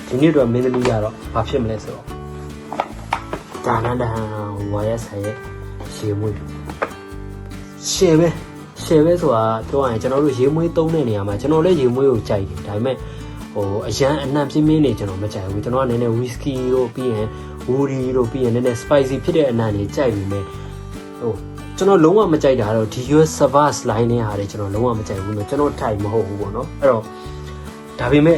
ဒီနေ့တော့မင်းသမီးကတော့ဘာဖြစ်မလဲဆိုတော့ဒါနန္ဒဟန်ဝါရဆိုင်ရဲ့ရေမွေးရှယ်ပဲဆိုတာပြောရရင်ကျွန်တော်တို့ရေမွေးသုံးတဲ့နေရာမှာကျွန်တော်လည်းရေမွေးကိုကြိုက်တယ်ဒါပေမဲ့အရန်အနှံ့ပြင်းပြင်းနေကျွန်တော်မကြိုက်ဘူးကျွန်တော်ကနည်းနည်းဝီစကီတို့ပြီးရင်ဝူရီတို့ပြီးရင်နည်းနည်း spicy ဖြစ်တဲ့အနှံ့တွေကြိုက်ပြီးမဲ့ကျွန်တော်လုံးဝမကြိုက်တာတော့ဒီ US Savas line နဲ့ဟာတွေကျွန်တော်လုံးဝမကြိုက်ဘူးเนาะကျွန်တော်ထိုင်မဟုတ်ဘူးပေါ့เนาะအဲ့တော့ဒါပေမဲ့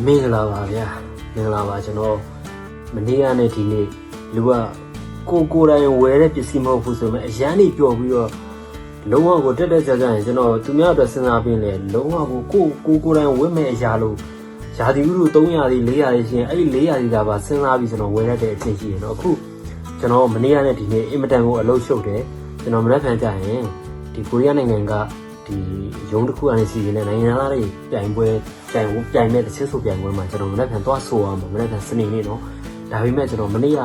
မင်္ဂလာပါဗျာမင်္ဂလာပါကျွန်တော်မနေ့ကနဲ့ဒီနေ့လူကကိုယ်တိုင်ဝယ်တဲ့ပစ္စည်းမဟုတ်ဘူးဆိုပေမဲ့အရန်ကြီးပျော်ပြီးတော့လုံးဝကိုတက်ကြရင်ကျွန်တော်သူများအတွက်စဉ်းစားပြီးလဲလုံးဝကိုယ်တိုင်ဝယ်မဲ့အရာလို့ရာသီဥတု300 400ရှင်အဲ့ဒီ400စီတာပါစဉ်းစားပြီးကျွန်တော်ဝယ်ရတဲ့အချင်းရှိရတော့အခုကျွန်တော်မနေ့ကနဲ့ဒီနေ့အင်မတန်ကိုအလုပ်ရှုပ်တယ်ကျွန်တော်မနေ့ကကြရင်ဒီကိုရီးယားနိုင်ငံကဒီရုံးတစ်ခုအနေစီနေတဲ့နိုင်ငံသားတွေပြိုင်မဲ့တစ်ချက်ဆိုပြိုင်ပွဲမှာကျွန်တော်မနေ့ကသွားဆိုအောင်မနေ့ကစနေနေ့เนาะဒါပေမဲ့ကျွန်တော်မနေ့က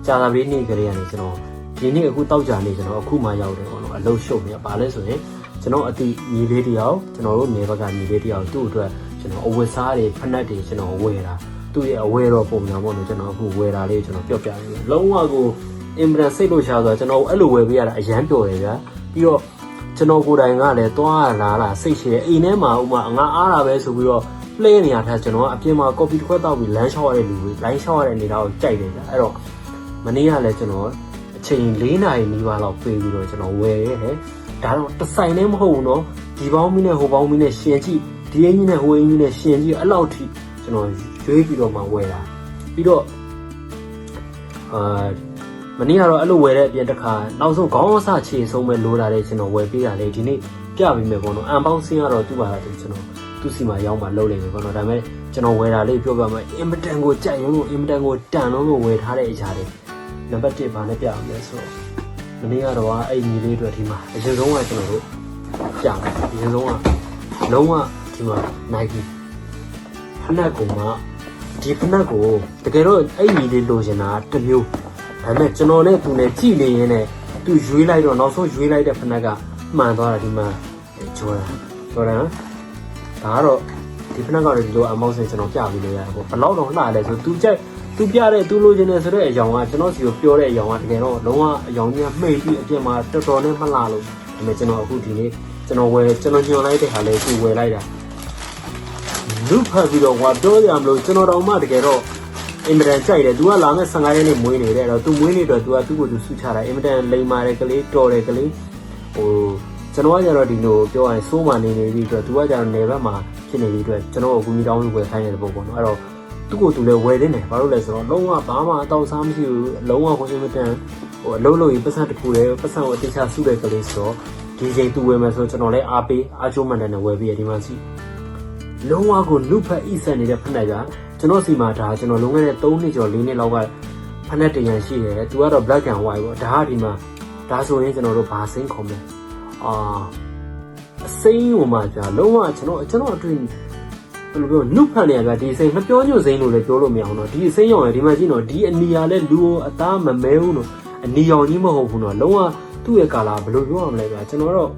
ကြာသပတေးနေ့ကလေးကနေကျွန်တော်ဒီနေ့အခုတောက်ကြနေကျွန်တော်အခုမှရောက်တယ်ပေါ့နော်အလုပ်ရှုပ်နေပါလဲဆိုရင်ကျွန်တော်အတိညီလေးတယောက်ကျွန်တော်တို့နေဘက်ကညီလေးတယောက်သူ့အတွက်ကျွန်တော်အဝတ်စားတွေဖက်တွေကျွန်တော်ဝယ်တာသူ့ရဲ့အဝယ်တော့ပုံများပေါ့နော်ကျွန်တော်အခုဝယ်တာလေးကျွန်တော်ပြောပြပေးတယ်လုံးဝကိုအင်မတန်စိတ်လို့ရှာဆိုတော့ကျွန်တော်အဲ့လိုဝယ်ပေးရတာအရန်ပျော်ရဗျာပြီးတော့ကျွန်တော်ကိုယ်တိုင်ကလည်းသွားလာစိတ်ရှိတယ်အိမ်ထဲမှာဥမာငါအားတာပဲဆိုပြီးတော့လှည့်နေရတာကျွန်တော်ကအပြင်မှာကော်ဖီတစ်ခွက်တောက်ပြီးလမ်းလျှောက်ရတဲ့လူတွေလိုင်းလျှောက်ရတဲ့အနေထားကိုကြိုက်တယ်ဗျာအဲ့တော့မနေ့ကလည်းကျွန်တော်အချိန်4 နာရီနီးပါးလောက်ပြေးပြီးတော့ကျွန်တော်ဝယ်ရတယ်ဒါတော့တစ်ဆိုင်လည်းမဟုတ်ဘူးเนาะဒီပေါင်းမီးနဲ့ဟိုပေါင်းမီးနဲ့ရှင်ကြည့်ဒီအင်းကြီးနဲ့ဟိုအင်းကြီးနဲ့ရှင်ကြည့်အဲ့လောက်ထိကျွန်တော်ရွေးပြီးတော့မှဝယ်တာပြီးတော့မနေ့ကတော့အဲ့လိုဝယ်တဲ့အပြင်တစ်ခါနောက်ဆုံးခေါင်းအစခြေဆုံးပဲလိုလာတဲ့ကျွန်တော်ဝယ်ပေးတာလေဒီနေ့ပြပေးမယ်ပေါ့နော်အန်ပေါင်းစင်းကတော့သူ့ပါတာကျွန်တော်သူ့စီမှာရောက်မှလုပ်လိုက်မယ်ပေါ့နော်ဒါပေမဲ့ကျွန်တော်ဝယ်တာလေးပြောပြမယ်အင်မတန်ကိုကြိုက်လို့အင်မတန်ကိုတန်လို့ဝယ်ထားတဲ့အရာတွေနံပါတ်1ဘာနဲ့ပြအောင်လဲဆိုတော့မနေ့ကတော့အဲ့ညီလေးတွေဒီမှာအရင်ဆုံးကကျွန်တော်တို့ပြမယ်အရင်ဆုံးကလုံးဝဒီမှာ Nike ဖနက်ကောင်ကဒီဖနက်ကိုတကယ်တော့အဲ့ညီလေးလိုချင်တာတစ်မျိုးဒါပေမဲ့ကျွန်တော်နဲ့သူနဲ့ကြည့်နေရင်းနဲ့သူရွေးလိုက်တော့နောက်ဆုံးရွေးလိုက်တဲ့ဖနက်ကမှန်သွားတာဒီမှာဂျော်ဒန်ဒါကတော့ဒီဖနက်ကလည်းဒီလိုအမောင်းစင်ကျွန်တော်ပြပြီးလို့ရတယ်ပေါ့ဘယ်လောက်တော့လှလဲဆိုသူပြတဲ့သူလိုချင်တယ်ဆိုတဲ့အကြောင်းကကျွန်တော်စီကိုပြောတဲ့အကြောင်းကတကယ်တော့လုံးဝအကြောင်းကြီးမှိတ်ပြီးအပြင်မှာတော်တော်နဲ့မလှလို့ဒါပေမဲ့ကျွန်တော်အခုဒီနေ့ကျွန်တော်ညွှန်လိုက်တဲ့ဟာလေးသူဝယ်လိုက်တာလူဖတ်ပြီးတော့ပြောရမလို့ကျွန်တော်တော့မှတကယ်တော့အင်မတန်ကြိုက်တယ်။ तू ကလာမဲ့15ရက်နေ့မွေးနေတယ်။အဲ့တော့ तू မွေးနေတော့ तू ကသူ့ကို तू ဆုချတာအင်မတန်လိမ်မာတဲ့ကလေးတော်တယ်ကလေးကျွန်တော်ကကြတော့ဒီလိုပြောရရင်စိုးမှနေပြီးတော့ तू ကကြတော့နေဘက်မှာဖြစ်နေပြီးတော့ကျွန်တော်ကိုကူညီတောင်းပြီးဝယ်ခိုင်းတဲ့ပုံပေါ့နော်။အဲ့တော့သူ့ကို तू လည်းဝယ်နေတယ်။ဘာလို့လဲဆိုတော့လုံးဝဘာမှအတော့စားမရှိဘူး။လုံးဝကိုအင်မတန်အလုံးလုံးကြီးပတ်စံတစ်ခုတည်းပတ်စံကိုအတိအကျစုတဲ့ကလေးဆိုတော့ဒီချိန် तू ဝယ်မယ်ဆိုတော့ကျွန်တော်လည်းအားချိုးမှန်တယ်နဲ့ဝယ်ပြီးဒီမှာစီလုံးဝကိုလူဖက်ဣဆက်နေတဲ့ဖက်နယ်ကကျွန်တော်စီမှာဒါကျွန်တော်လုံးဝတဲ့3နှစ်ကျော်4နှစ်လောက်ကဖက်နဲ့တရံရှိတယ်သူကတော့ black and white ပေါ့ဒါကဒီမှာဒါဆိုရင်ကျွန်တော်တို့ဘာစိမ်းခုံမလဲအစိမ်းဟိုမှာကြာလုံးဝကျွန်တော်အတွင်းဘယ်လိုပြောနုဖက်နေရဗျာဒီစိမ်းမပြောညွတ်စိမ်းလို့လည်းပြောလို့မရအောင်တော့ဒီစိမ်းရောင်ရဒီမှာကြည့်တော့ဒီအနီရလဲလူအသားမမဲဘူးနော်အနီရောင်ကြီးမဟုတ်ဘူးနော်လုံးဝသူ့ရဲ့ကာလာဘယ်လိုပြောရမလဲဗျာကျွန်တော်တော့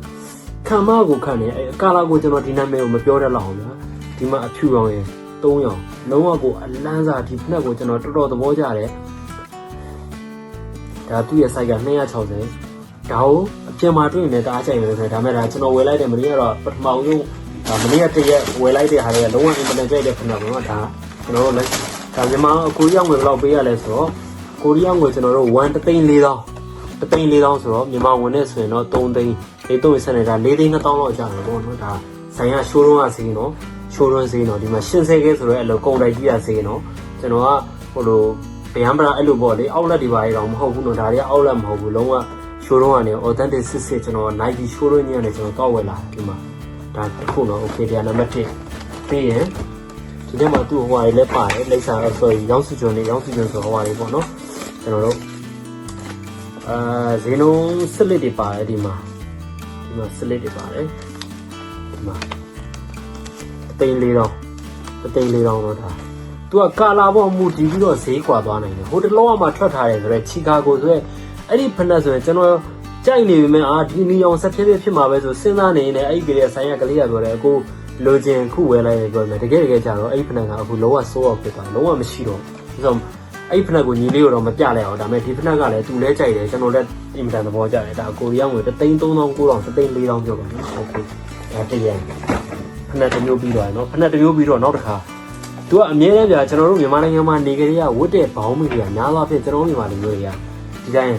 ခံမကိုခံနေအဲကာလာကိုကျွန်တော်ဒီနာမည်ကိုမပြောတတ်လောက်အောင်ဗျာဒီမှာအဖြူရောင်ရယ်3ရောင်လုံးဝကိုအလန်းစားဒီဖက်ကိုကျွန်တော်တော်တော်သဘောကျတယ်ဒါသူ့ရဲ့ size က260ဒါကိုအပြင်မှာတွေ့နေတအားကြိုက်နေတယ်ဒါမဲ့ဒါကျွန်တော်ဝယ်လိုက်တယ်မနေ့ကတော့ပထမဆုံးဒါမနေ့ကတရက်ဝယ်လိုက်တဲ့ဟာတွေကလုံးဝအင်မတန်ကြိုက်တဲ့ဖက်ပေါ့နော်ဒါကျွန်တော်တို့လည်းဒါမြန်မာကိုရီးယားငွေဘယ်လောက်ပေးရလဲဆိုတော့ကိုရီးယားငွေကျွန်တော်တို့1,400,000ဆိုတော့မြန်မာငွေနဲ့ဆိုရင်တော့3သိန်း3ဆက်နေတာ4,200,000လောက်ကျတယ်ပေါ့နော်ဒါဆိုင်ရရှိုးရုံးကစီးနော်ရှိုးရုံးစီးနော်ဒီမှာရှင်းစဲခဲဆိုတော့အဲ့လိုကုန်တိုက်ကြီးရစီးနော်ကျွန်တော်ကဟိုလိုဗျမ်းပရာအဲ့လိုပေါ့လေအောက်လက်ဒီပါရတော့မဟုတ်ဘူးနော်ဒါတွေကအောက်လက်မဟုတ်ဘူးလုံးဝရှိုးရုံးကနေ authentic စစ်ကျွန်တော် Nike ရှိုးရုံးကြီးကနေကျွန်တော်တောက်ဝယ်လာဒီမှာဒါတစ်ခုနော် okay တရားနံပါတ်1ပြီးရင်ဒီထဲမှာသူ့ဟိုဟာတွေလည်းပါတယ်လိပ်စာ sorry ရောင်းစုကျွန်းဆိုဟိုဟာတွေပေါ့နော်ကျွန်တော်တို့ဇီနိုစလစ်တွေပါတယ်ဒီမှာစလစ်တွေပါတယ်ဒီမှာ3,400,000တော့ဒါသူကကာလာပေါ်မူတည်ပြီးတော့ဈေးကွာသွားနိုင်တယ်ဟိုတလောကမှထွက်ထားတယ်ဆိုတော့ချီကာဂိုဆိုရဲအဲ့ဒီဖက်နဲ့ဆိုရင်ကျွန်တော် ကြိုက်နေပြီမဲ့ဒီနီအောင်ဆက်ဖြစ်ဖြစ်မှာပဲဆိုစဉ်းစားနေနေအဲ့ဒီကလေးဆိုင်ရကလေးရပြောတယ်အခုလိုချင်ခုဝယ်လိုက်ပြောမယ်တကယ်ကြတော့အဲ့ဒီဖနက်ကအခုလုံးဝစိုးအောင်ဖြစ်သွားလုံးဝမရှိတော့ဘူးဆိုအဲ့ဒီဖနက်ကိုညီလေးတော့မပြလိုက်အောင်ဒါပေမဲ့ဒီဖနက်ကလည်းသူလဲကြိုက်တယ်ကျွန်တော်လည်းအင်မတန်သဘောကျတယ်ဒါကိုရီးယားငွေ3,3900 3,400ပြောပါနော်โอเคဒါတရံဖနက်တစ်မျိုးပြီးတော့နော်ဖနက်တစ်မျိုးပြီးတော့နောက်တစ်ခါသူကအမြဲတမ်းပြကျွန်တော်တို့မြန်မာနိုင်ငံမှာနေကြရဝတ်တဲ့ဘောင်းမီတွေကများသောအားဖြင့်ကျွန်တော်တို့မြန်မာလူမျိုးတွေကဒီတိုင်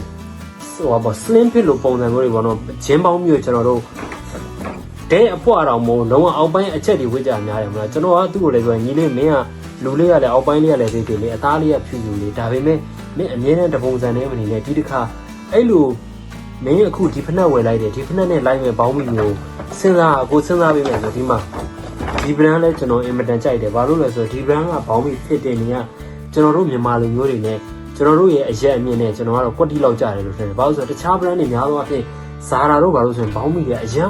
းဟိုပေါ့ slim fit လို့ပုံစံမျိုးတွေပေါ့နော်ဂျင်းပေါင်းမျိုးကျွန်တော်တို့တဲ့အဖွာတော်မို့လုံးဝအောက်ပိုင်းအချက်တွေဝတ်ကြများတယ်မလားကျွန်တော်ကသူ့ကိုလည်းပြောညီလေးမင်းကလူလေးကလည်းအောက်ပိုင်းလေးကလည်းသိတယ်လေအသားလေးကဖြူဖြူလေးဒါပေမဲ့မင်းအမြဲတမ်းတပုံစံနဲ့မနေနဲ့ဒီတစ်ခါအဲ့လိုမင်းအခုဒီဖက်နှက်ဝယ်လိုက်တယ်ဒီဖက်နှက်နဲ့လိုက်မဲ့ဘောင်းမီမျိုးစဉ်းစားပေးမယ်ဆိုဒီမှာဒီ brand လဲကျွန်တော်အင်မတန်ကြိုက်တယ်ဘာလို့လဲဆိုတော့ဒီ brand ကဘောင်းမီဖြစ်တယ်နေကကျွန်တော်တို့မြန်မာလူမျိုးတွေနဲ့ကျွန်တော်တို့ရဲ့အရက်အမြင့်နဲ့ကျွန်တော်ကတော့ကွက်တီလောက်ကြတယ်လို့ထင်တယ်ဘာလို့ဆိုတော့တခြား brand တွေများသောအားဖြင့်ဇာရာတို့ဘာလို့ဆိုရင်ဘောင်းမီတွေကအရန်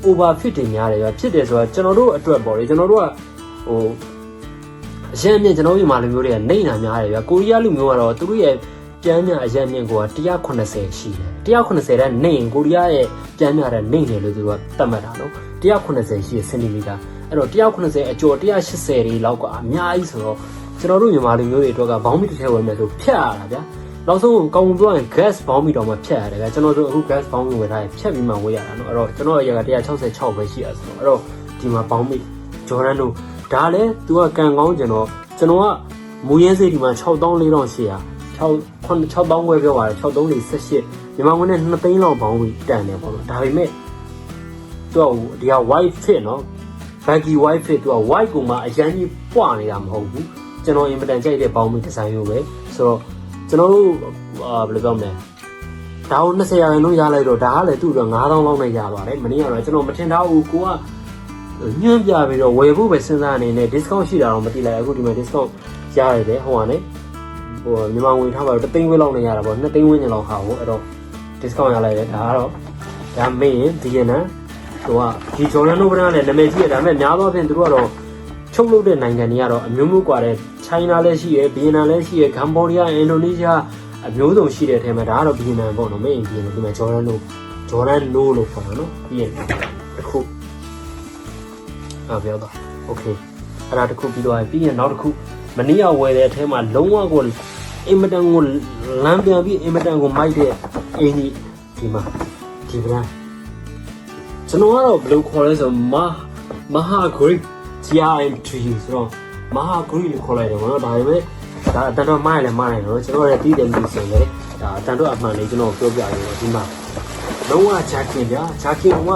over fit တွေများတယ်ဗျဖြစ်တယ်ဆိုတော့ကျွန်တော်တို့အတွက်ပေါ့လေကျွန်တော်တို့ကဟိုအရက်အမြင့်ကျွန်တော်မြန်မာလူမျိုးတွေကနေနာများတယ်ဗျကိုရီးယားလူမျိုးကတော့သူတို့ရဲ့ကျန်းမြအရက်အမြင့်က180ရှိတယ်180တဲ့နေရင်ကိုရီးယားရဲ့ကျန်းမြတဲ့နေတယ်လို့သူကသတ်မှတ်တာနော်180ရှိစင်တီမီတာအဲ့တော့180အကျော်180တွေလောက်ကအများကြီးဆိုတော့ကျွန်တော်တို့မြန်မာလူမျိုးတွေအတွက်ကဘောင်းမီတစ်ထည့်ဝယ်မယ်ဆိုဖြတ်ရတာဗျာနောက်ဆုံးကောင်းပြောရင် gas ဘောင်းမီတော့မှဖြတ်ရတယ်ဗျာကျွန်တော်တို့အခု gas ဘောင်းမီဝယ်ထားရင်ဖြတ်ပြီးမှဝယ်ရတာနော်အဲ့တော့ကျွန်တော်အရက်က166ပဲရှိရဆိုတော့အဲ့တော့ဒီမှာဘောင်းမီဂျော်ဒန်တို့ဒါလည်း तू ကကန်ကောင်းကျွန်တော်ကမူရင်းစိတ်ဒီမှာ64,800 6,000ခွဲပြောပါတယ်6,318မြန်မာငွေနဲ့2သိန်းလောက်ဘောင်းပြီးတန်တယ်ပေါ့နော်ဒါပေမဲ့သူကဒီက white fit နော် baggy white fit သူက white ကိုမှအရန်ကြီးပွားနေတာမဟုတ်ဘူးကျွန်တော်အင်မတန်ကြိုက်တဲ့ဘောင်းပြီးဒီဇိုင်းမျိုးပဲဆိုတော့ကျွန်တော်တို့ဘယ်လိုပြောမလဲဒါကို20ရာခိုင်နှုန်းရလိုက်တော့ဒါကလည်းသူ့တော့9,000လောက်နဲ့ရပါတယ်မနေ့ကတော့ကျွန်တော်မထင်ထားဘူးကိုကညွှန်းပြပြီးတော့ဝယ်ဖို့ပဲစဉ်းစားနေနဲ့ discount ရှိတာတော့မသိလိုက်အခုဒီမှာ discount ရတယ်ဟိုကလေဟိုမြန်မာငွေထားပါတော့3သိန်းဝန်းလောက်နဲ့ရတာပေါ့2သိန်းဝန်းကျင်လောက်ခါပေါ့အဲ့တော့ discount ရလိုက်တယ်ဒါကတော့ဒါမင်းဒီရနံဟိုကဒီဂျော်ဒန်နိုဘရန်ကလည်းနာမည်ကြီးတယ်ဒါပေမဲ့များသောအားဖြင့်သူတို့ကတော့ချုပ်လုပ်တဲ့နိုင်ငံတွေကတော့အမျိုးမျိုးกว่าတဲ့ China လည်းရှိရယ် Vietnam လည်းရှိရယ် Cambodia Indonesia အမျိုးစုံရှိတဲ့အထက်မှာဒါကတော့ Vietnam ပေါ့နော်မင်း Vietnam ဒီမှာဂျော်ဒန်နိုလို့ခေါ်တာနော်ပြီးရင်တစ်ခုပြောတော့โอเคအဲ့ဒါတစ်ခုပြီးတော့ပြီးရင်နောက်တစ်ခုမနေ့ကဝယ်တဲ့အထဲမှာလုံးဝကိုအင်မတန်ကိုလမ်းပြန်ပြီးအင်မတန်ကိုမိုက်တဲ့အင်းကြီးဒီမှာဒီဗလားကျွန်တော်ကတော့ဘယ်လိုခေါ်လဲဆိုမဟာဂရိတ် GIM3 ဆိုတော့မဟာဂရိတ်လို့ခေါ်လိုက်တယ်ဗောနော်ဒါပေမဲ့ဒါအတန်တော့မိုက်လည်းမိုက်တယ်နော်ကျွန်တော်လည်းတီးတယ်လို့ဆိုရင်ဒါအတန်တော့အမှန်လေးကျွန်တော်ပြောပြရအောင်ဒီမှာလုံးဝဂျာကင်ဗျာဂျာကင်က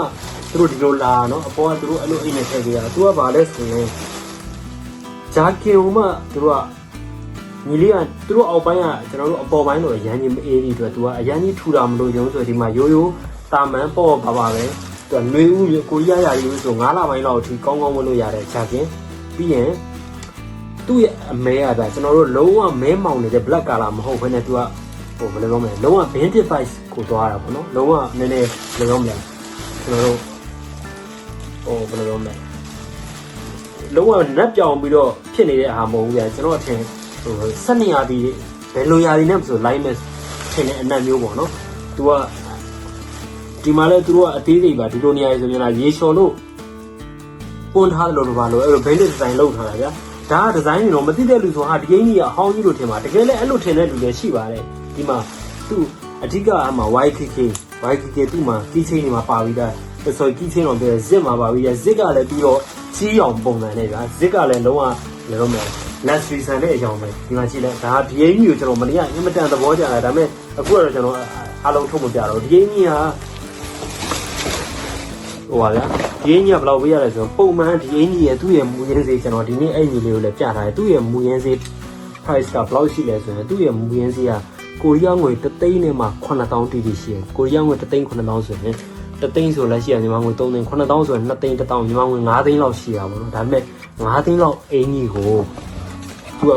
သူတို့ဒီလိုလာနော်အပေါ်ကသူတို့အဲ့လိုအိမ်နဲ့ထည့်ကြတာသူကဘာလဲဆိုရင်ဂျာကင်ကသူတို့ကညီလေးကသူတို့အောက်ပိုင်းကကျွန်တော်တို့အပေါ်ပိုင်းတော့အရန်ကြီးမအေးဒီအတွက်သူကအရန်ကြီးထူတာမလို့ရုံးဆိုဒီမှာရိုးရိုးတာမန်ပေါ့ပါပဲသူကနှွေဦးကိုရီးယားယာရီဆို9လပိုင်းလောက်အထိကောင်းကောင်းဝတ်လို့ရတယ်ဂျာကင်ပြီးရင်သူ့ရဲ့အမဲကကျွန်တော်တို့လုံးဝမဲမောင်နေတဲ့ black color မဟုတ်ဘဲနဲ့သူကဟိုဘယ်လိုပြောမလဲလုံးဝ vintage vibe ကိုသွားတာပေါ့နော်လုံးဝနည်းနည်းဘယ်လိုပြောမလဲကျွန်တော်တို့ဘယ်လိုပြောမလဲလုံးဝနက်ပြောင်ပြီးတော့ဖြစ်နေတဲ့အားမဟုတ်ဘူးဗျာကျွန်တော်အထင်ဟို12ရာသီဘယ်လိုရာသီနဲ့ဆို line နဲ့ထင်တဲ့အနက်မျိုးပေါ့နော်သူကဒီမှာလဲသူတို့ကအသေးသေးပါဒီလိုနေရာဆိုရင်ရေလျှော်လို့ပွန်ထားတယ်လို့ပါလို့အဲ့လို basic design လုပ်ထားတာဗျာဒါက design တွေတော့မသိတဲ့လူဆိုဟာဒီအင်းကြီးကအဟောင်းကြီးလို့ထင်ပါတကယ်လဲအဲ့လိုထင်တဲ့လူလည်းရှိပါတယ်ဒီမှာသူအဓိကအမှ YKK သူ့မှာ key chain တွေမှာပါပြီးသားဆိုkey chain တော့ပြောဇစ်မှာပါပြီးသားဇစ်ကလည်းပြီးတော့ကြီးအောင်ပုံစံနဲ့ဗျာဇစ်ကလည်းလုံးဝလည်းတော့မယ် luxury ဆန်တဲ့အကြောင်းပဲဒီမှာကြည့်လိုက်ဒါဒီအင်းကြီးကိုကျွန်တော်မနေ့ကအင်မတန်သဘောကျတာဒါပေမဲ့အခုကတော့ကျွန်တော်အားလုံးထုတ်မပြတော့ဒီအင်းကြီးဟာဟိုပါဗျာဒီအင်းကြီးကဘယ်လောက်ဝေးရလဲဆိုတော့ပုံမှန်ဒီအင်းကြီးရဲ့သူ့ရဲ့မူရင်းစေးကျွန်တော်ဒီနေ့အဲ့ဒီလေးကိုလည်းပြထားတယ်သူ့ရဲ့မူရင်းစေး price ကဘယ်လောက်ရှိလဲဆိုရင်သူ့ရဲ့မူရင်းစေးကကိုရီးယားငွေ3သိန်းနဲ့မှ9,000တိတိရှိတယ်ကိုရီးယားငွေ3သိန်း9,000ဆိုရင်3သိန်းဆိုလည်းရှိရမြန်မာငွေ3သိန်း9,000ဆိုရင်2သိန်း1000မြန်မာငွေ5သိန်းလောက်ရှိရပါတော့ဒါပေမဲ့5သိန်းလောက်အင်းကြီးကိုသူကဘယ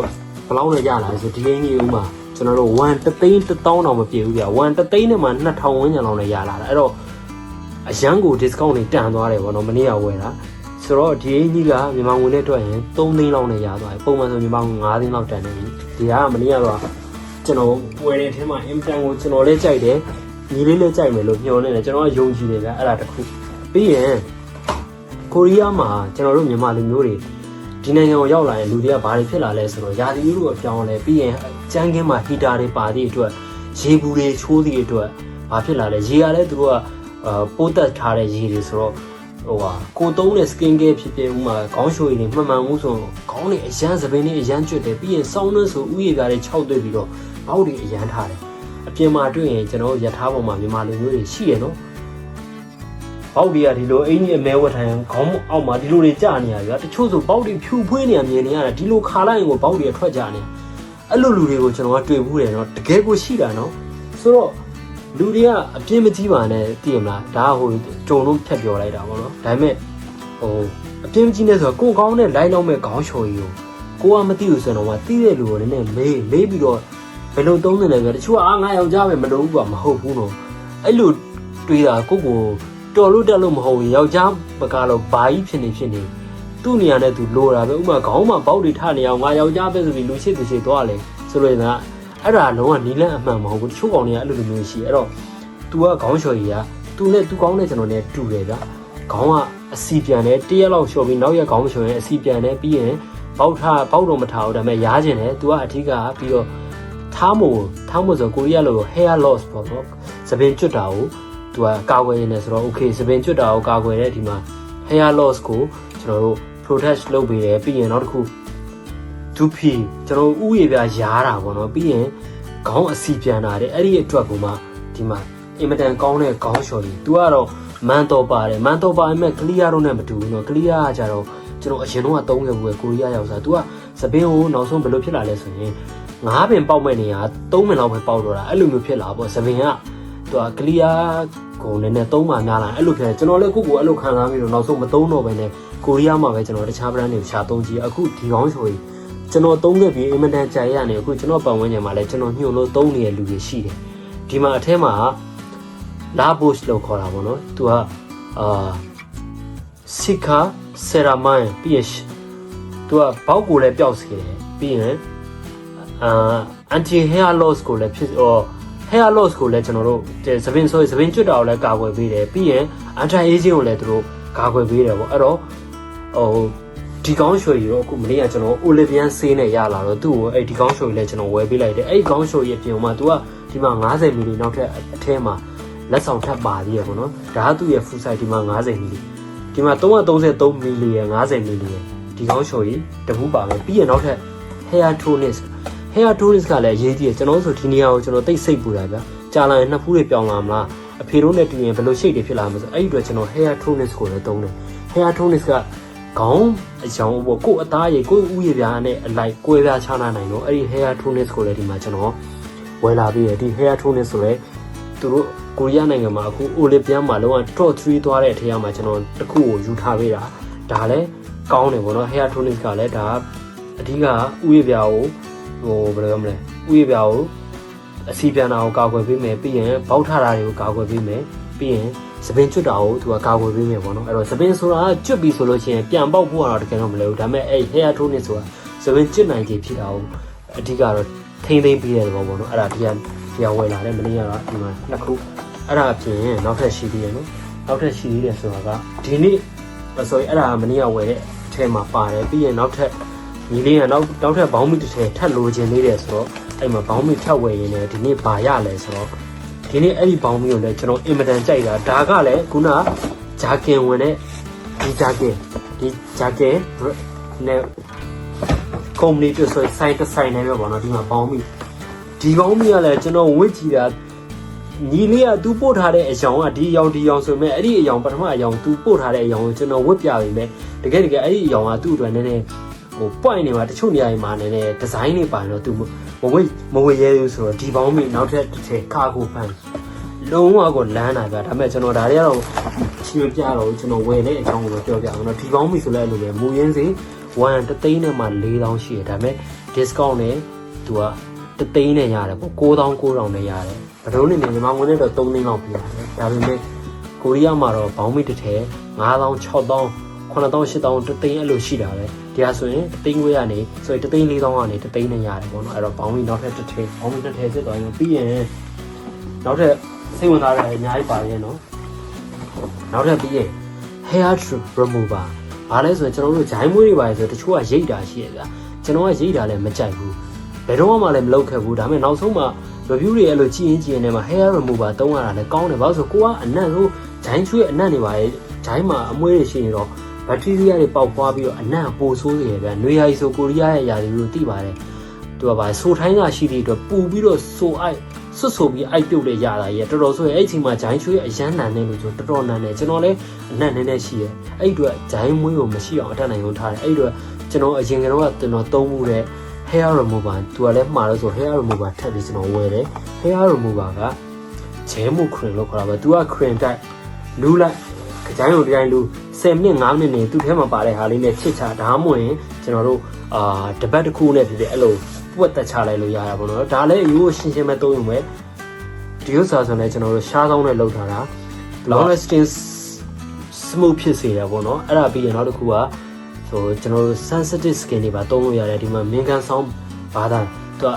်လောက်နဲ့ရလာလဲဆိုဒီအင်းကြီးဥမာကျွန်တော်တို့1သိန်း1000တောင်မပြည့်ဘူးဗျာ1သိန်းနဲ့မှ2000ဝန်းကျင်လောက်နဲ့ရလာတာအဲ့တော့အရန်ကို discount တွေတန်သွားတယ်ဗောနော်မနေ့ကဝယ်တာဆိုတော့ဒီအင်းကြီးကမြန်မာငွေနဲ့တွက်ရင်3သိန်းလောက်နဲ့ရသွားတယ်ပုံမှန်ဆိုမြန်မာငွေ5သိန်းလောက်တန်နေပြီဒီကမနေ့ကတော့ကျွန်တော်ဝယ်တဲ့အထက်မှာ implant ကိုကျွန်တော်လည်းကြိုက်တယ် ညီလေးလေးကြိုက်မယ်လို့ညှော်နေတယ်ကျွန်တော်ကယုံကြည်တယ်ဗျအဲ့ဒါတခုပြီးရင်ကိုရီးယားမှာကျွန်တော်တို့မြန်မာလူမျိုးတွေဒီနိုင်ငံကိုရောက်လာရင်လူတွေကဘာတွေဖြစ်လာလဲဆိုတော့ယာတီဥတုအပြောင်းလဲပြီးရင်ကျန်းကင်းမှာဟီတာတွေပါသည့်အတွက်ရေဘူးတွေချိုးသည့်အတွက်ဘာဖြစ်လာလဲရေရလဲသူတို့ကပိုးတက်ထားတဲ့ရေတွေဆိုတော့ကိုသုံးတဲ့ skin care ဖြစ်ဖြစ်ဥမာခေါင်းလျှိုရည်တွေမှန်မှန်မှုဆိုခေါင်းတွေအရန်သပင်းတွေအရန်ကျွတ်တယ်ပြီးရင်စောင်းနှဆိုဥယျာဉ်တွေခြောက်သွေးပြီးတော့ဘောက်တွေအရန်ထားတယ်အပြင်မှာတွေ့ရင်ကျွန်တော်ရထားပေါ်မှာမြန်မာလူမျိုးတွေရှိရနော်ဘောက်တွေကဒီလိုအင်းကြီးအမဲဝတ်ထိုင်ခေါင်းအောက်မှာဒီလိုတွေကြာနေရဗျာတချို့ဆိုဘောက်တွေဖြူဖွေးနေရမြင်နေရတာဒီလိုခါလိုက်ရင်ကိုဘောက်တွေထွက်ကြနေအဲ့လိုလူတွေကိုကျွန်တော်ကတွေ့ဘူးတယ်နော်တကယ်ကိုရှိတာနော်ဆိုတော့လူတွေကအပြင်းမကြီးပါနဲ့သိရမလားဒါဟိုကြုံလုံးဖြတ်ပြောလိုက်တာပေါ့နော်ဒါပေမဲ့အပြင်းမကြီးနဲ့ဆိုတော့ကိုကောင်းနဲ့လိုက်လောက်မဲ့ခေါင်းချော်ကြီးကိုကမသိဘူးဆိုတော့မှသိတဲ့လူကိုလည်းမေးပြီးတော့ဘယ်လိုသုံးနေလဲဆိုတော့တချို့ကငါယောက်ျားပဲမလုပ်ဘူးကမဟုတ်ဘူးနော်အဲ့လိုတွေးတာကိုတော်လို့တက်လို့မဟုတ်ဘူးယောက်ျားမကတော့ဘာကြီးဖြစ်နေသူ့နေရာနဲ့သူလိုတာပဲဥမာခေါင်းမှာပေါက်တွေထနေအောင်ငါယောက်ျားပဲဆိုပြီးလူရှိသူရှိသွားလေဆိုလို့ကအဲ့ဒါလုံးဝနီးလန်းအမှန်မဟုတ်ဘူးတချို့ကောင်တွေကအဲ့လိုလိုမျိုးရှိအဲ့တော့ तू ကခေါင်းလျှော်ကြီးက तू နဲ့ तू ကောင်းတဲ့ကျွန်တော်နဲ့တူတယ်ဗျခေါင်းကအစီပြန်တယ်တရက်လောက်လျှော်ပြီးနောက်ရက်ခေါင်းလျှော်ရင်အစီပြန်တယ်ပြီးရင်ပေါက်တော့မထားဘူးဒါပေမဲ့ရားကျင်တယ် तू ကအထီးကပြီးတော့ထားမို့ဆိုကိုရီးယားလို hair loss ပေါ့နော်သပင်ကျွတ်တာကို तू ကကာကွယ်နေတယ်ဆိုတော့ okay သပင်ကျွတ်တာကိုကာကွယ်တဲ့ဒီမှာ hair loss ကိုကျွန်တော်တို့ protect လုပ်ပေးတယ်ပြီးရင်နောက်တစ်ခုဒူဖီကျွန်တော်ဥယေပြရားတာပေါ့နော်ပြီးရင်ခေါင်းအစီပြန်တာတဲ့အဲ့ဒီအတွက်ကိုမှဒီမှာအင်မတန်ကောင်းတဲ့ခေါင်းလျှော်ကြီး तू ကတော့မန်တော်ပါတယ်မန်တော်ပါမဲ့ကလီယာတော့နဲ့မတူဘူးနော်ကလီယာကကြတော့ကျွန်တော်အရင်တော့သုံးခဲ့ဘူးပဲကိုရီးယားရောက်စား तू ကသပင်းကိုနောက်ဆုံးဘယ်လိုဖြစ်လာလဲဆိုရင်9ပင်ပေါက်မဲ့နေရ3ပင်လောက်ပဲပေါက်တော့တာအဲ့လိုမျိုးဖြစ်လာပေါ့သပင်းက तू ကကလီယာကိုလည်းနဲ့3ပါများလာအဲ့လိုဖြစ်တယ်ကျွန်တော်လည်းကိုအဲ့လိုခံစားပြီးတော့နောက်ဆုံးမသုံးတော့ဘဲနဲ့ကိုရီးယားမှာပဲကျွန်တော်တခြား brand တွေရှာသုံးကြည့်အခုဒီခေါင်းလျှော်ကြီးကျွန်တော်သုံးခဲ့ပြီးအင်မတန်ကြိုက်ရနေအခုကျွန်တော်ပတ်ဝန်းကျင်မှာလည်းကျွန်တော်ညှို့လို့သုံးနေတဲ့လူတွေရှိတယ်ဒီမှာအထဲမှာလာဘုရှ်လို့ခေါ်တာပေါ့နော်သူကစီကာဆရာမန်ပြီးရသူကဘောက်ကိုလည်းပျောက်စေတယ်ပြီးရင်anti hair loss ကိုလည်းဖြစ်hair loss ကိုလည်းကျွန်တော်တို့သပင်ကျွတ်တာကိုလည်းကာကွယ်ပေးတယ်ပြီးရင် anti aging ကိုလည်းသူတို့ကာကွယ်ပေးတယ်ပေါ့အဲ့တော့ဒီကောင်းလျှော်ကြီးတော့အခုမနေ့ကကျွန်တော် Olivian ဆေးနဲ့ရလာတော့သူ့ကိုအဲ့ဒီကောင်းလျှော်ကြီးလည်းကျွန်တော်ဝယ်ပေးလိုက်တယ်အဲ့ဒီကောင်းလျှော်ကြီးအပြင်မှာ तू ကဒီမှာ90မီလီနောက်ထပ်အထဲမှာလက်ဆောင်ထပ်ပါသေးရပေါ့နော်ဒါကသူ့ရဲ့ full size ဒီမှာ90မီလီဒီမှာ333မီလီရယ်90မီလီရယ်ဒီကောင်းလျှော်ကြီးတပူးပါပဲပြီးရင်နောက်ထပ် hair tonics ကလည်းအရေးကြီးတယ်ကျွန်တော်ဆိုဒီနေရာကိုကျွန်တော်တိတ်စိတ်ပူတာဗျာကြာလာရင်နှစ်ဖူးတွေပြောင်းလာမလားအဖေတို့နဲ့တူရင်ဘယ်လိုရှိတ်တွေဖြစ်လာမလဲဆိုအဲ့ဒီအတွက်ကျွန်တော် hair tonics ကိုလည်းသုံးတယ် hair tonics ကခေါင်းအကြောင်းပေါ့ကို့အသားရည်ကို့ဥယျာဉ်ပြားနဲ့အလိုက်ကွဲပြားခြားနားနိုင်တော့အဲ့ဒီ hair tonics ကိုလည်းဒီမှာကျွန်တော်ဝယ်လာပြီးရဒီ hair tonics ဆိုရဲသူတို့ကိုရီးယားနိုင်ငံမှာအခု Olympian မှာလုံးဝ top 3သွားတဲ့အထက်မှာကျွန်တော်တခုကိုယူထားပေးတာဒါလည်းကောင်းတယ်ပေါ့နော် hair tonics ကလည်းဒါအဓိကဥယျာဉ်ပြားကိုဘယ်လိုပြောမလဲဥယျာဉ်ပြားကိုအစီပြန်တာကိုကာကွယ်ပေးမယ်ပြီးရင်ဘောက်ထတာတွေကိုကာကွယ်ပေးမယ်ပြီးရင်သပင်ကျွတ်တာကိုသူကကာကွယ်ပေးမယ်ပေါ့နော်အဲ့တော့သပင်ဆိုတာကျွတ်ပြီဆိုလို့ရှိရင်ပြန်ပေါက်ဖို့ကတော့တကယ်တော့မလဲဘူးဒါပေမဲ့အဲ့ hair tonic ဆိုတာသပင်ကျွတ်နိုင်ခြင်းဖြစ်တာကိုအဓိကတော့ထိမ့်ပေးတဲ့ဘောပေါ့နော်အဲ့ဒါဒီကဝယ်လာတဲ့မနေ့ကတော့ဒီမှာနှစ်ခုအဲ့ဒါအပြင်နောက်ထပ်ရှိသေးတယ်နော်နောက်ထပ်ရှိသေးတယ်ဆိုတာကဒီနေ့ဆိုရင်အဲ့ဒါမနေ့ကဝယ်တဲ့အထဲမှာပါတယ်ပြီးရင်နောက်ထပ်ညီလေးကနောက်ထပ်ဘောင်းမီတစ်ထည်ထပ်လိုချင်သေးတယ်ဆိုတော့အဲ့မှာဘောင်းမီထပ်ဝယ်ရင်လည်းဒီနေ့ဘာရလဲဆိုတော့ဒီနေ့အဲ့ဒီဘောင်းမီကိုလည်းကျွန်တော်အင်မတန်ကြိုက်တာဒါကလည်းခုနဂျာကင်ဝင်တဲ့ဒီဂျာကင်နဲ့ကုမ္ပဏီတွေဆိုဆိုင်တစ်ဆိုင်နဲ့ပဲပေါ့နော်ဒီမှာဘောင်းမီဒီဘောင်းမီကလည်းကျွန်တော်ဝစ်ကြည့်တာညီလေးကသူပို့ထားတဲ့အယောင်ကဒီအယောင်ဆိုပေမဲ့အဲ့ဒီအယောင်ပထမအယောင်သူပို့ထားတဲ့အယောင်ကိုကျွန်တော်ဝစ်ပြပေးမယ်တကယ်အဲ့ဒီအယောင်ကသူ့အတွက်နည်းနည်းဟို point နေမှာတချို့နေရာတွေမှာနည်းနည်း design တွေပါတော့သူမဝေရဲဘူးဆိုတော့ဒီဘောင်းမီနောက်ထပ်တစ်ထည်ကာကိုဖန်လုံးဝကိုလမ်းတာဗျာဒါပေမဲ့ကျွန်တော်ဒါတွေကတော့ချီမပြတော့ကျွန်တော်ဝယ်တဲ့အကြောင်းကိုပြောပြအောင်နော်ဒီဘောင်းမီဆိုလဲအဲ့လိုပဲမူရင်းစီ1 သိန်းနဲ့မှ4000ရှိတယ်ဒါပေမဲ့ discount နဲ့သူက3သိန်းနဲ့ရတယ်ပေါ့9900နဲ့ရတယ်ဘယ်လိုနေမြန်မာငွေနဲ့တော့3သိန်းလောက်ပြရတယ်ဒါပေမဲ့ကိုရီးယားမှာတော့ဘောင်းမီတစ်ထည်5000 6000 9000 8000 3သိန်းအဲ့လိုရှိတာပဲဒီဟာဆိုရင်3သိန်းခွဲကနေဆိုရင်3သိန်း4000ကနေ3သိန်းနဲ့ရတယ်ပေါ့နော်အဲ့တော့ဘောင်းမီနောက်ထပ်တစ်ထည်ဘောင်းမီတစ်ထည်စစ်သွားရင်ပြီးရင်နောက်ထပ် စိတ်ဝင်စားတယ်အများကြီးပါရဲ့နော်နောက်ထပ်ပြီးရင် hair remover ဘာလဲဆိုရင်ကျွန်တော်တို့ဂျိုင်းမွေးတွေပါဆိုတချို့ကရိတ်တာရှိရဗျာကျွန်တော်ကရိတ်တာလည်းမကြိုက်ဘူးဘယ်တော့မှလည်းမလုပ်ခဲ့ဘူးဒါပေမဲ့နောက်ဆုံးမှ review တွေအဲ့လိုကြည့်ရင်ထဲမှာ hair remover သုံးရတာလည်းကောင်းတယ်ဘာလို့ဆိုကိုကအနံ့ဆိုဂျိုင်းချွေးအနံ့တွေပါရဲ့ဂျိုင်းမှာအမွှေးတွေရှိနေတော့ဘက်တီးရီးယားတွေပေါက်ပွားပြီးတော့အနံ့ပိုဆိုးနေတယ်ဗျာနွေရာသီဆိုကိုရီးယားရဲ့ຢာတွေလို့သိပါတယ်သူကပါဆိုထိုင်းကရှိတဲ့အတွက်ပူပြီးတော့ဆိုအိုက်ဆွတ်ဆိုပြီးအိုက်ပြုတ်တဲ့ຢာတာကြီးတော်တော်ဆိုရင်အဲ့ဒီချိန်မှာဂျိုင်းချွေးအရန်နန်နေလို့ဆိုတော်တော်နန်နေကျွန်တော်လည်းအနံ့နည်းနည်းရှိတယ်အဲ့ဒီအတွက်ဂျိုင်းမွေးကိုမရှိအောင်အထက်နိုင်အောင်ထားတယ်အဲ့ဒီအတွက်ကျွန်တော်အရင်ကတော့ကျွန်တော်သုံးမှုတဲ့ hair remover သူကလည်းမှားလို့ဆို hair remover ထပ်ပြီးကျွန်တော်ဝယ်တယ် hair remover ကဂျဲမှု cream လို့ခေါ်တာပဲသူက cream တိုက်လူလိုက်ကြိုင်းလိုတိုင်းလူ10မိနစ်5မိနစ်နေသူ့ထဲမှာပါတဲ့ဟာလေးနဲ့ချစ်ချဒါမှမဟုတ်ရင်ကျွန်တော်တို့တပတ်တစ်ခုနဲ့ဖြစ်ဖြစ်အဲ့လိုပွက်တက်ချလိုက်လို့ရတာပေါ့နော်ဒါလည်းရိုးရှင်းရှင်းပဲသုံးရုံပဲဒီဥစ္စာဆိုလည်းကျွန်တော်တို့ရှားကောင်းနဲ့လုပ်ထားတာ long lasting smooth ဖြစ်စေတာပေါ့နော်အဲ့ဒါပြီးရင်နောက်တစ်ခုကဆိုကျွန်တော်တို့ sensitive skin တွေပါသုံးလို့ရတယ်ဒီမှာမင်ကန်ဆောင်ဘာသာသ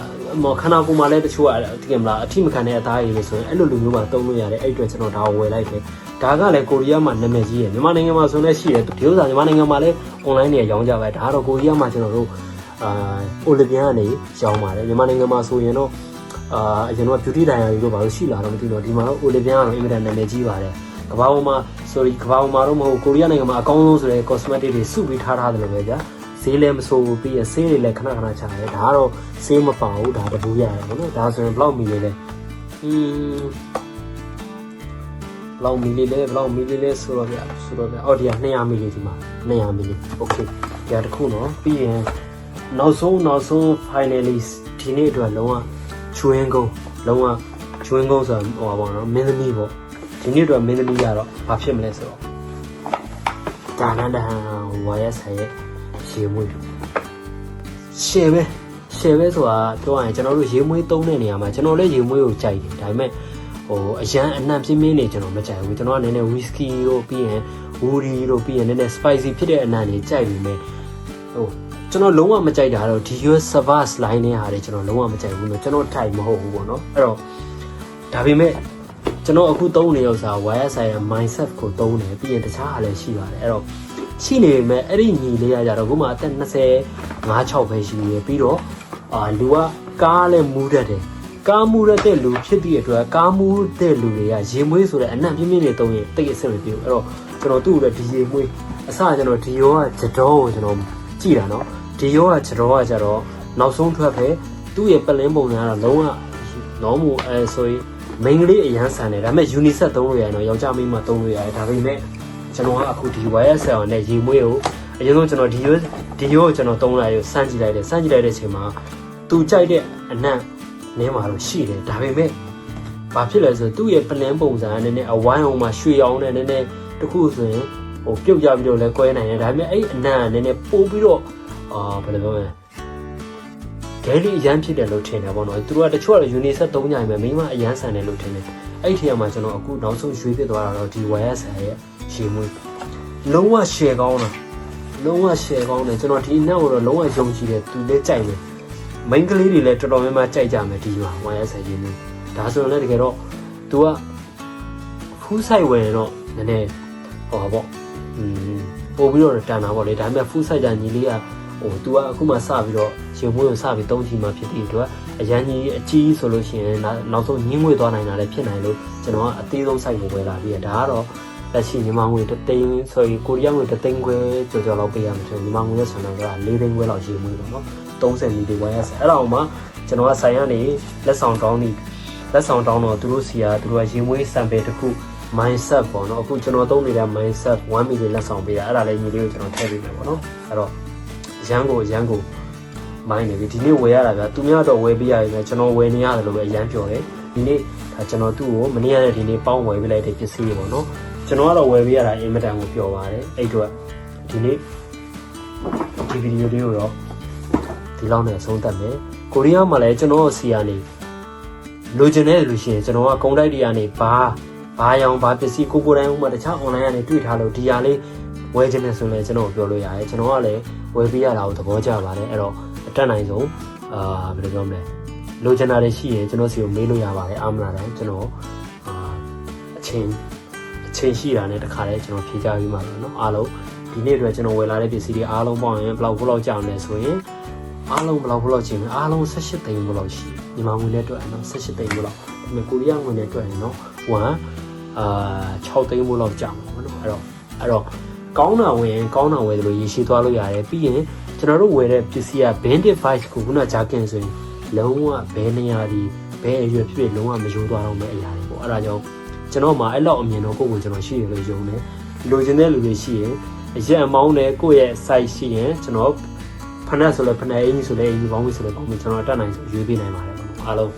ူကခန္ဓာကိုယ်မှာလည်းတချို့ကတကယ်မလားအထိမခံတဲ့အသားရည်လို့ဆိုရင်အဲ့လိုလူမျိုးပါသုံးလို့ရတယ်အဲ့အတွက်ကျွန်တော်ဒါကိုဝယ်လိုက်တယ်ဒါကလည်းကိုရီးယားမှာနာမည်ကြီးရယ်မြန်မာနိုင်ငံမှာဆိုလည်းရှိတယ်ဒီဥစ္စာမြန်မာနိုင်ငံမှာလည်း online တွေရောင်းကြပဲဒါကတော့ကိုရီးယားမှာကျွန်တော်တို့အိုလီဗီယန်ကနေရောင်းပါတယ်မြန်မာနိုင်ငံမှာဆိုရင်တော့အရင်က beauty diary တို့ဘာလို့ရှိလာတော့မသိတော့ဒီမှာတော့အိုလီဗီယန်ကတော့အင်မတန်နာမည်ကြီးပါတယ်ကမ္ဘာပေါ်မှာ sorry ကမ္ဘာပေါ်မှာတော့မဟုတ်ကိုရီးယားနိုင်ငံမှာအကောင်းဆုံးဆိုတဲ့ cosmetic တွေစုပြီးထားတယ်လို့ပဲကြာဈေးလည်းမဆိုးဘူးပြီးရင်ဆေးတွေလည်းခဏခဏချတယ်ဒါကတော့ဆေးမပါဘူးဒါတပူရတယ်ပေါ့နော်ဒါဆိုရင်ဘလောက်မီလီလဲဘလောက်မီလီလဲဆိုတော့ဗျအော်ဒီက200မီလီဒီမှာ200မီလီ okay ဒါတခုနော်ပြီးရင်နောက်ဆုံး finally ဒီနေ့အတွက်လုံးဝချွင်းကုန်းလုံးဝချွင်းကုန်းဆိုတော့ဟောပါတော့မင်းသမီးပေါ့ဒီနေ့အတွက်မင်းသမီးကတော့ဘာဖြစ်မလဲဆိုတော့ဒါနန္ဒဟန်ဝါရဆိုင်ရဲ့ရေမွေးရှယ်ပဲဆိုတာပြောရရင်ကျွန်တော်တို့ရေမွေးသုံးတဲ့နေရာမှာကျွန်တော်လည်းရေမွေးကိုကြိုက်တယ်ဒါပေမဲ့အရန်အနှံ့ပြင်းပြင်းနေကျွန်တော်မကြိုက်ဘူးကျွန်တော်ကနည်းနည်းဝီစကီတို့ပြီးရင်ဝူရီတို့ပြီးရင်နည်းနည်း spicy ဖြစ်တဲ့အနှံ့တွေကြိုက်ပြီးမယ်ကျွန်တော်လုံးဝမကြိုက်တာတော့ဒီ US Savas line နဲ့ဟာတွေကျွန်တော်လုံးဝမကြိုက်ဘူးလို့ကျွန်တော်ထိုက်မဟုတ်ဘူးပေါ့နော်အဲ့တော့ဒါပေမဲ့ကျွန်တော်အခုသုံးနေဥစ္စာ YSI mindset ကိုသုံးတယ်ပြီးရင်တခြားဟာလည်းရှိပါတယ်အဲ့တော့ရှိနေပေမဲ့အဲ့ဒီညီလေးရကြတော့ခုမှအသက်25-6ပဲရှိနေပြီးတော့လူကကားလည်းမူးတတ်တယ်ကားမူးတဲ့လူဖြစ်ပြီးအတွက်ကားမူးတဲ့လူတွေကရေမွေးဆိုတဲ့အနံ့ပြင်းပြင်းတွေသုံးရင်တိတ်အဆင်မပြေဘူးအဲ့တော့ကျွန်တော်သူ့ကိုဒီရေမွေးအစကျွန်တော်ဒီရောကဂျတော်ကိုကျွန်တော်ကြည့်တာနော်ဒီရောကဂျတော်ကကြတော့နောက်ဆုံးထွက်ပဲသူ့ရဲ့ပလင်းပုံစံကတော့လုံးဝ normal ဆိုရင်မိန်းကလေးအရန်ဆန်တယ်ဒါပေမဲ့ unisex သုံးလို့ရတယ်နော်ယောက်ျားမိန်းမသုံးလို့ရတယ်ဒါပေမဲ့ကျွန်တော်ကအခုဒီ YSL နဲ့ရေမွေးကိုအရင်ဆုံးကျွန်တော်ဒီရောကိုကျွန်တော်သုံးလိုက်ရစမ်းကြည့်လိုက်တဲ့အချိန်မှာသူကြိုက်တဲ့အနံ့နင်းမှာတော့ရှိတယ်ဒါပေမဲ့ဘာဖြစ်လဲဆိုသူ့ရဲ့ပလင်းပုံစံကနည်းနည်းအဝိုင်းအောင်မှာရွှေအောင်နဲ့နည်းနည်းတခုဆိုရင်ပြုတ်ကြပြီးတော့လဲကွဲနိုင်တယ်ဒါပေမဲ့အဲ့အနံ့ကနည်းနည်းပို့ပြီးတော့ဘယ်လိုပြောမလဲဒဲလီအရန်ဖြစ်တယ်လို့ထင်တယ်ပေါ့နော်သူတို့ကတချို့က unisex သုံးကြရင်ပဲမိမအရန်ဆန်တယ်လို့ထင်တယ်အဲ့ဒီထဲမှာကျွန်တော်အခုနောက်ဆုံးရွှေ့ဖြစ်သွားတာတော့ဒီ YSL ရဲ့ရေမွေးလုံးဝ share ကောင်းတာလုံးဝ share ကောင်းတယ်ကျွန်တော်ဒီအနံ့ကိုတော့လုံးဝယုံကြည်တယ်သူလည်းကြိုက်တယ်မိန်းကလေးတွေလည်းတော်တော်များများကြိုက်ကြမယ်ဒီမှာ YSL ရေမွေးဒါဆိုရင်လည်းတကယ်တော့သူကဖူးဆိုင်ဝင်တော့နည်းနည်းဟောပေါ့ပို့ပြီးတော့တန်တာပေါ့လေဒါပေမဲ့ဖူးဆိုင်ကြညီလေးကသူကအခုမှစပြီးတော့ရေမွေးကိုစပြီးသုံးချီမှဖြစ်ပြီးသူကအရန်ကြီးအကြီးဆိုလို့ရှိရင်နောက်ဆုံးညင်းငွေသွားနိုင်တာလည်းဖြစ်နိုင်လို့ကျွန်တော်ကအသေးဆုံး site ကိုဝယ်လာပြီးဒါကတော့လက်ရှိညီမငွေ3သိန်းဆိုရင်ကိုရီးယားငွေ3သိန်းခွဲကျော်လောက်ပေးရမှာဆိုညီမငွေရဲ့ဆန်တော့က4သိန်းခွဲလောက်ရေမွေးပေါ့နော်30မီလီဝိုင်းရအဲ့တော့မှကျွန်တော်ကဆိုင်ကနေလက်ဆောင်တောင်းတော့သူတို့စီကသူတို့ကရေမွေး sample တစ်ခု mindset ပေါ့နော်အခုကျွန်တော်သုံးနေတဲ့ mindset 1 mili လက်ဆောင်ပေးတာအဲ့ဒါလည်းညီလေးကိုကျွန်တော်ထည့်ပေးမယ်ပေါ့နော်အဲ့တော့ရန်ကိုမိုင်းနေပြီဒီနေ့ဝယ်ရတာဗျာသူများတော့ဝယ်ပေးရတယ်ကျွန်တော်ဝယ်နေရတယ်လို့ပဲရမ်းပြောတယ်ဒီနေ့ဒါကျွန်တော်သူ့ကိုမနေ့ကလည်းဒီနေ့ပေါင်းဝယ်ပေးလိုက်တဲ့ပစ္စည်းတွေပေါ့နော်ကျွန်တော်ကတော့ဝယ်ပေးရတာအင်မတန်ကိုပျော်ပါတယ်အဲ့အတွက်ဒီနေ့ဒီဗီဒီယိုလေးကိုတော့ဒီလောက်နဲ့ဆုံးသတ်မယ်ကိုရီးယားမှာလည်းကျွန်တော်စီကနေလိုချင်တဲ့လူရှိရင်ကျွန်တော်ကကုန်တိုက်တွေကနေဘာရောင်ဘာပစ္စည်းကိုတိုင်းဥမာတခြား online ကနေတွေ့ထားလို့ဒီဟာလေးဝယ်ခြင်းနဲ့ဆိုလည်းကျွန်တော်ပြောလို့ရတယ်ကျွန်တော်ကလည်းဝယ်ပေးရတာကိုသဘောကျပါတယ်အဲ့တော့အတက်နိုင်ဆုံးဘယ်လိုပြောမလဲလိုချင်တာတွေရှိရင်ကျွန်တော်စီကိုမေးလို့ရပါတယ်အားမလားတိုင်းကျွန်တော် ချင်းရှိတာနဲ့တခါလဲကျွန်တော်ဖြေကြပြီးမှာเนาะအားလုံးဒီနေ့အတွက်ကျွန်တော်ဝယ်လာတဲ့ပစ္စည်းတွေအားလုံးပေါင်းရင်ဘယ်လောက်ကြာမလဲဆိုရင်အားလုံးဘယ်လောက်ချင်းအားလုံး18သိန်းဘယ်လောက်ရှိမြန်မာငွေနဲ့တွက်เนาะ18သိန်းဘယ်လောက်ဒါပေမဲ့ကိုရီးယားငွေနဲ့တွက်ရင်เนาะ6သိန်းဘယ်လောက်ကြာမှာเนาะအဲ့တော့ကောင်းတာဝယ်တယ်လို့ရည်ရှိသွားလို့ရတယ်ပြီးရင်ကျွန်တော်တို့ဝယ်တဲ့ပစ္စည်းက band device ကိုခုနဂျာကင်ဆိုရင်လုံးဝဘဲနေရာဒီဘဲအရွယ်ဖြစ်လုံးဝမယိုးသွားတော့မယ့်အရာတွေပေါ့အဲ့ဒါကြောင့်ကျွန်တော်မှအဲ့လောက်အမြင်တော့ကိုယ့်ကိုကျွန်တော်ရှိရလို့ယုံတယ်လိုချင်တဲ့လူတွေရှိရင်အရက်အမောင်းနဲ့ကိုယ့်ရဲ့ size ရှိရင်ကျွန်တော်ဖနက်ဆိုလဲဖနက်အင်းကြီးဆိုလဲအင်းကြီးပေါင်းပြီးဆိုလဲပေါင်းပြီးကျွန်တော်တက်နိုင်ဆိုရွေးပေးနိုင်ပါတယ်ပေါ့အားလုံး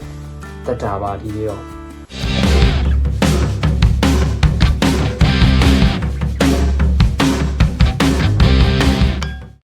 တက်တာပါဒီနေ့တော့